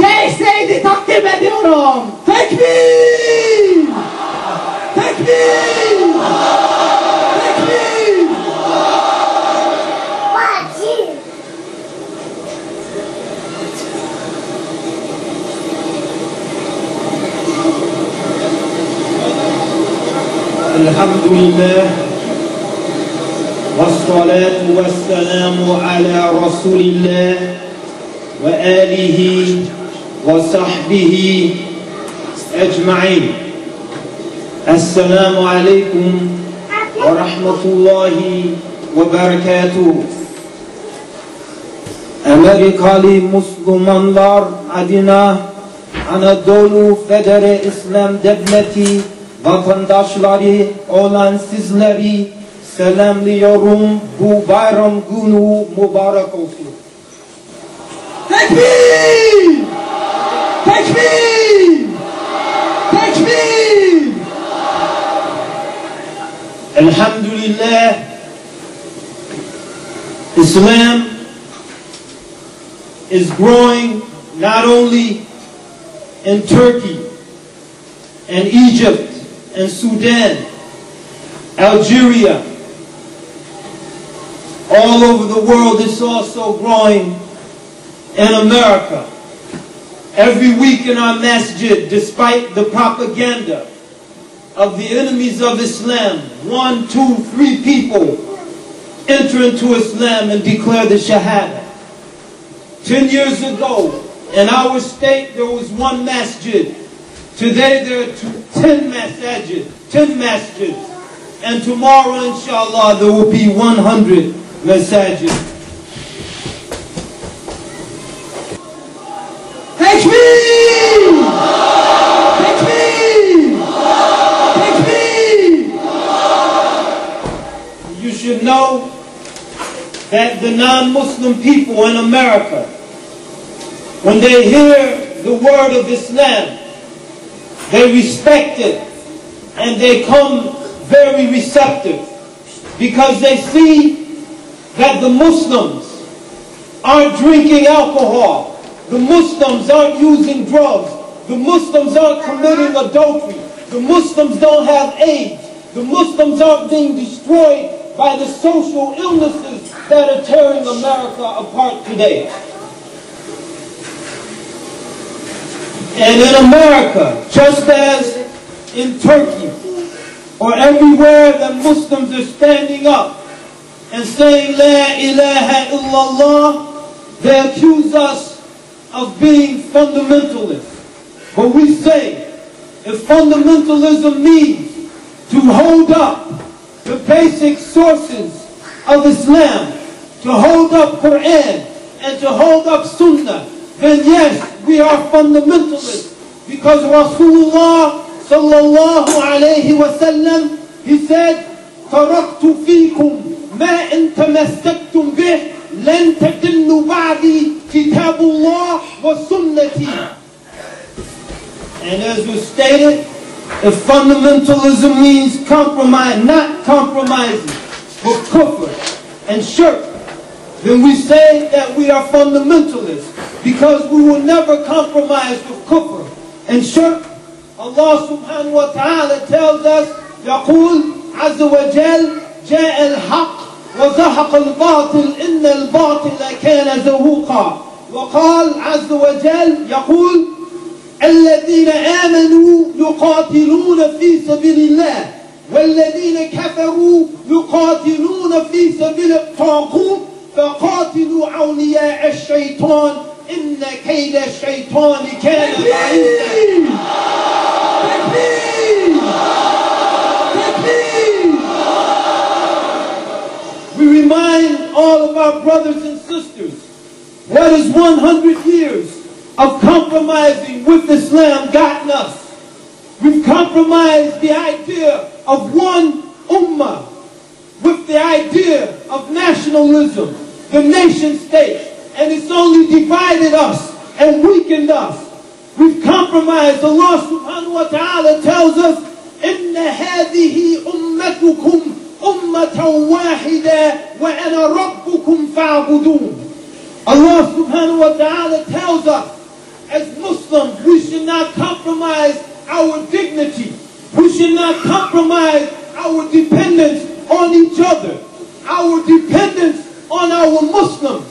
Şeyh Seydi takdim ediyorum. Tekbir! Tekbir! Tekbir! Elhamdülillah ve salatu ve selamu ala Resulillah ve alihi ve sahbihi ecma'in. Esselamu aleyküm ve rahmetullahi ve berekatuhu. Amerikalı Müslümanlar adına Anadolu Federe İslam Devleti vatandaşları olan sizleri selamlıyorum. Bu bayram günü mübarek olsun. Tekbir! Tekbir! Tekbir! Elhamdülillah, Islam is growing not only in Turkey and Egypt and Sudan, Algeria, all over the world. It's also growing in America. Every week in our masjid, despite the propaganda of the enemies of Islam, 1, 2, 3 people enter into Islam and declare the Shahada. 10 years ago, in our state, there was 1 masjid. Today there are 10 masjids. And tomorrow, inshallah, there will be 100 masajid. Tekbir! Tekbir! Tekbir! You should know that the non-Muslim people in America, when they hear the word of Islam, they respect it and they come very receptive because they see that the Muslims aren't drinking alcohol, the Muslims aren't using drugs, the Muslims aren't committing adultery, the Muslims don't have AIDS, the Muslims aren't being destroyed by the social illnesses that are tearing America apart today. And in America, just as in Turkey, or everywhere that Muslims are standing up and saying, La ilaha illallah, they accuse us of being fundamentalists. But we say, if fundamentalism means to hold up the basic sources of Islam, to hold up Quran, and to hold up Sunnah, then yes, we are fundamentalists. Because Rasulullah sallallahu alayhi wa sallam, he said, تَرَكْتُ فِيكُمْ مَا إِن تَمَسَّكْتُمْ بِهِ لَن تَضِلُّوا بَعْدِي كِتَابُ اللَّهِ وَسُنَّتِي. And as was stated, if fundamentalism means compromise, not compromising, but kufr and shirk, then we say that we are fundamentalists, because we will never compromise with kufr and shirk. Allah subhanahu wa ta'ala tells us, يقول عز وجل جاء الحق وزهق الباطل إن الباطل كان زهوقا. وقال عز وجل يقول الذين آمنوا يقاتلون في سبيل الله والذين كفروا يقاتلون في سبيل الطاغوت فقاتلوا أولياء الشيطان إن كيد الشيطان كان ضعيفا. We remind all of our brothers and sisters, what has 100 years of compromising with Islam gotten us? We've compromised the idea of one ummah with the idea of nationalism, the nation state, and it's only divided us and weakened us. We've compromised. Allah subhanahu wa ta'ala tells us, إِنَّ هَذِهِ أُمَّتُكُمْ أُمَّةً وَاحِدًا وَأَنَا رَبُّكُمْ فَاعْبُدُونَ. Allah subhanahu wa ta'ala tells us as Muslims, we should not compromise our dignity. We should not compromise our dependence on each other, our dependence on our Muslims.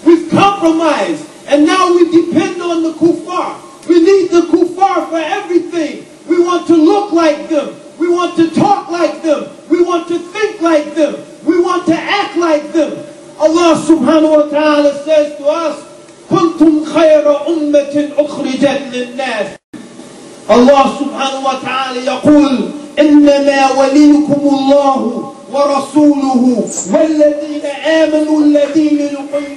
We've compromised, and now we depend on the kuffar. We need the kuffar for everything. We want to look like them. We want to talk like them. We want to think like them. We want to act like them. Allah subhanahu wa ta'ala says to us, كنتم خير أمة أخرجت للناس. Allah subhanahu wa ta'ala يقول إنما وليكم الله ورسوله والذين آمنوا الذين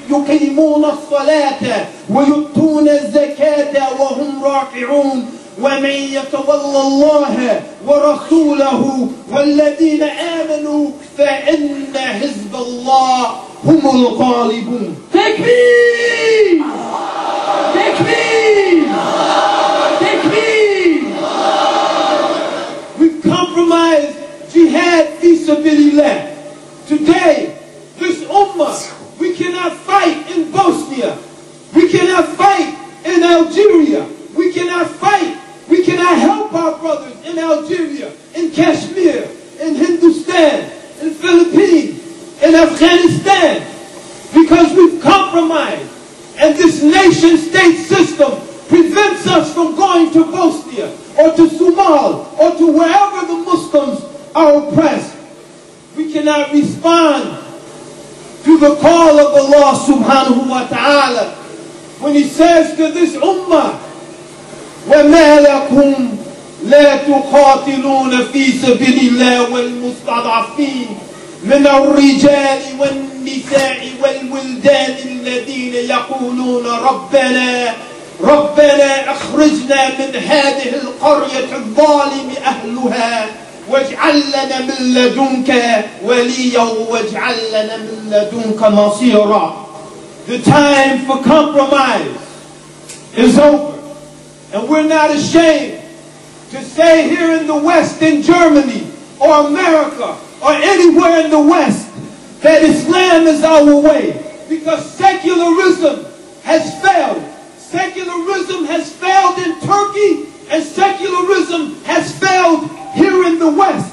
يقيمون الصلاة ويؤتون الزكاة وهم راكعون ومن يتولى الله ورسوله والذين آمنوا فإن حزب الله هم الغالبون. تكبير! تكبير! تكبير! We've compromised jihad fi sabilillah. Today, this ummah, we cannot fight in Bosnia. We cannot fight in Algeria. We cannot fight. We cannot help our brothers in Algeria, in Kashmir, in Hindustan, in Philippines, in Afghanistan, because we've compromised. And this nation-state system prevents us from going to Bosnia or to Somal or to wherever the Muslims are oppressed. We cannot respond to the call of Allah subhanahu wa ta'ala when He says to this ummah, وَمَا لَكُمْ لَا تُقَاتِلُونَ فِي سَبِيلِ اللَّهِ وَالْمُسْتَضْعَفِينَ مِنَ الرِّجَالِ وَالنِّسَاءِ وَالْوِلْدَانِ الَّذِينَ يَقُولُونَ رَبَّنَا أَخْرِجْنَا مِنْ هَذِهِ الْقَرْيَةِ الظَّالِمِ أَهْلُهَا وَاجْعَلْ لَنَا مِنْ لَدُنْكَ وَلِيًّا وَاجْعَلْ لَنَا مِنْ لَدُنْكَ نَصِيرًا. The time for compromise is over. And we're not ashamed to say here in the West, in Germany, or America, or anywhere in the West, that Islam is our way. Because secularism has failed. Secularism has failed in Turkey, and secularism has failed here in the West.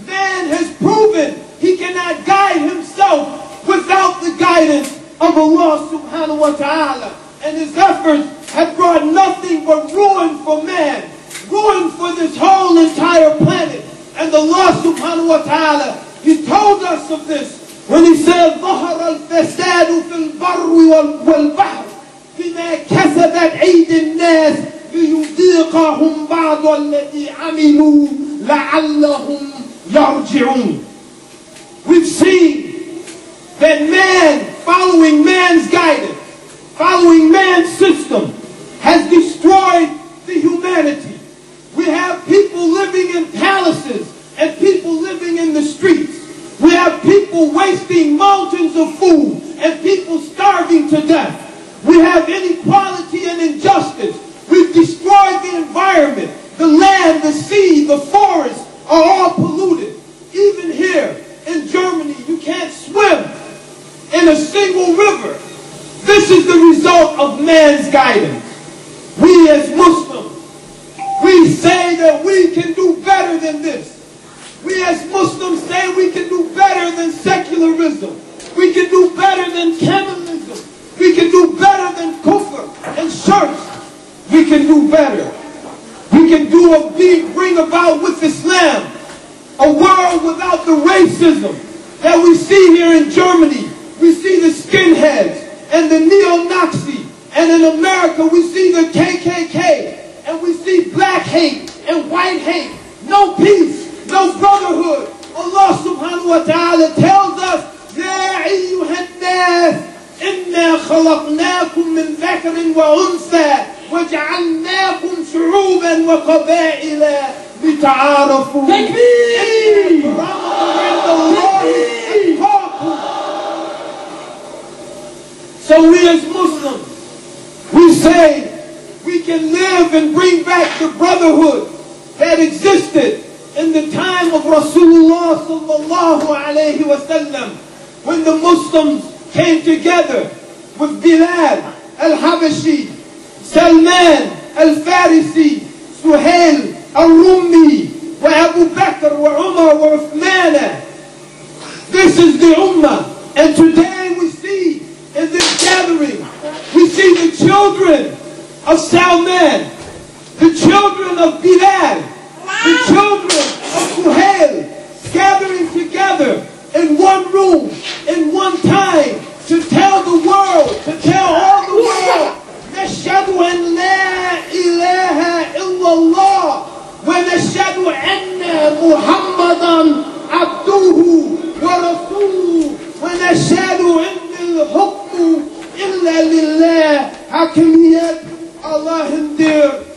Man has proven he cannot guide himself without the guidance of Allah subhanahu wa ta'ala. And his efforts have brought nothing but ruin for man, ruin for this whole entire planet. And Allah subhanahu wa ta'ala, He told us of this when He said, ظهر الفساد في البر والبحر بما كسبت أيدي الناس ليذيقهم بعض الذي عملوا لعلهم يرجعون. We've seen that man, following man's guidance, following man's system, has destroyed the humanity. We have people living in palaces and people living in the streets. We have people wasting mountains of food and people starving to death. We have inequality and injustice. We've destroyed the environment. The land, the sea, the forests are all polluted. Even here in Germany, you can't swim in a single river. This is the result of man's guidance. We as Muslims, we say that we can do better than this. We as Muslims say we can do better than secularism. We can do better than Kemalism. We can do better than kufr and shirks. We can do better. We can bring about with Islam a world without the racism that we see here in Germany. We see the skinheads and the neo-Nazi, and in America we see the KKK, and we see black hate and white hate. No peace, no brotherhood. Allah subhanahu wa ta'ala tells us, يَا أَيُّهَا النَّاسِ إِنَّا خَلَقْنَاكُم مِّن ذَكَرٍ وَأُنثَىٰ وَجَعَلْنَاكُمْ شُعُوبًا وَقَبَائِلَ لِتَعَارَفُوا. تكبير! So we as Muslims, we say we can live and bring back the brotherhood that existed in the time of Rasulullah sallallahu alayhi wa sallam, when the Muslims came together with Bilal al-Habashi, سلمان الفارسي سهيل الرومي وأبو بكر وعمر وعثمان. This is the Ummah. And today we see in this gathering, we see the children of Salman, the children of Bilal, the children of Suhail gathering together in one room, in one time, to tell the world, to tell all the world, نشهد أن لا إله إلا الله ونشهد أن محمدا عبده ورسوله ونشهد أن الحكم إلا لله. Hakimiyet Allah'ındır.